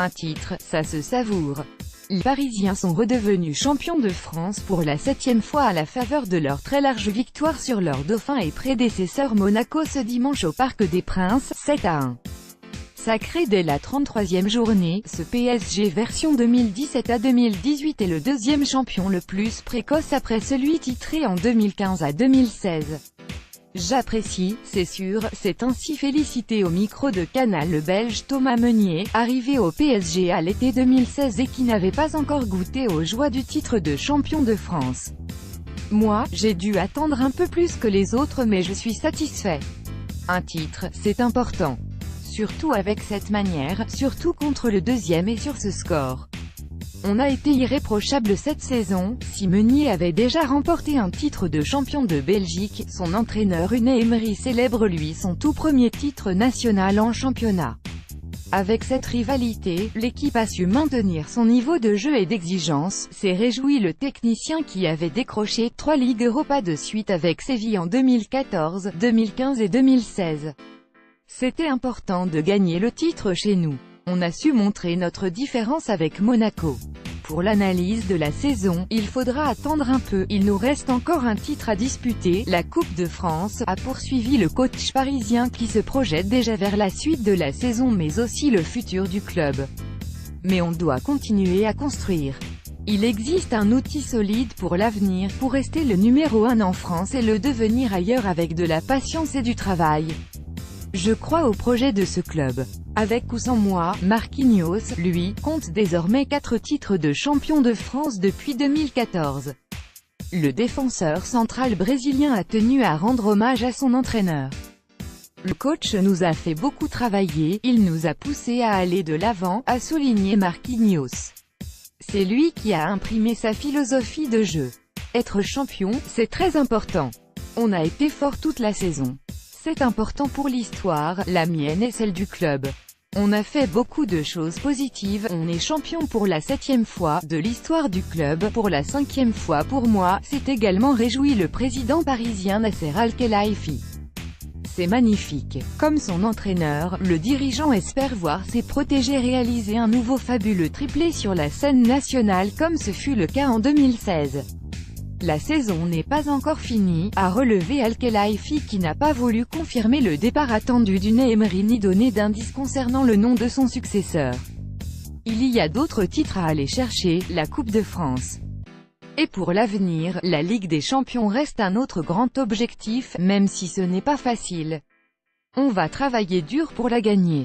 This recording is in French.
Un titre, ça se savoure. Les Parisiens sont redevenus champions de France pour la 7e fois à la faveur de leur très large victoire sur leur dauphin et prédécesseur Monaco ce dimanche au Parc des Princes, 7-1. Sacré dès la 33e journée, ce PSG version 2017 à 2018 est le deuxième champion le plus précoce après celui titré en 2015 à 2016. J'apprécie, c'est sûr, s'est ainsi félicité au micro de Canal le Belge Thomas Meunier, arrivé au PSG à l'été 2016 et qui n'avait pas encore goûté aux joies du titre de champion de France. Moi, j'ai dû attendre un peu plus que les autres mais je suis satisfait. Un titre, c'est important. Surtout avec cette manière, surtout contre le deuxième et sur ce score. On a été irréprochable cette saison. Si Meunier avait déjà remporté un titre de champion de Belgique, son entraîneur Unai Emery célèbre lui son tout premier titre national en championnat. Avec cette rivalité, l'équipe a su maintenir son niveau de jeu et d'exigence, s'est réjoui le technicien qui avait décroché 3 Ligues Europa de suite avec Séville en 2014, 2015 et 2016. C'était important de gagner le titre chez nous. On a su montrer notre différence avec Monaco. Pour l'analyse de la saison, il faudra attendre un peu, il nous reste encore un titre à disputer, la Coupe de France, a poursuivi le coach parisien qui se projette déjà vers la suite de la saison mais aussi le futur du club. Mais on doit continuer à construire. Il existe un outil solide pour l'avenir, pour rester le numéro 1 en France et le devenir ailleurs avec de la patience et du travail. Je crois au projet de ce club. Avec ou sans moi, Marquinhos, lui, compte désormais 4 titres de champion de France depuis 2014. Le défenseur central brésilien a tenu à rendre hommage à son entraîneur. Le coach nous a fait beaucoup travailler, il nous a poussé à aller de l'avant, a souligné Marquinhos. C'est lui qui a imprimé sa philosophie de jeu. Être champion, c'est très important. On a été fort toute la saison. C'est important pour l'histoire, la mienne et celle du club. On a fait beaucoup de choses positives, on est champion pour la 7e fois de l'histoire du club, pour la 5e fois pour moi, s'est également réjoui le président parisien Nasser Al-Khelaifi. C'est magnifique. Comme son entraîneur, le dirigeant espère voir ses protégés réaliser un nouveau fabuleux triplé sur la scène nationale comme ce fut le cas en 2016. La saison n'est pas encore finie, a relevé Al-Khelaifi qui n'a pas voulu confirmer le départ attendu d'Unai Emery ni donner d'indices concernant le nom de son successeur. Il y a d'autres titres à aller chercher, la Coupe de France. Et pour l'avenir, la Ligue des Champions reste un autre grand objectif, même si ce n'est pas facile. On va travailler dur pour la gagner.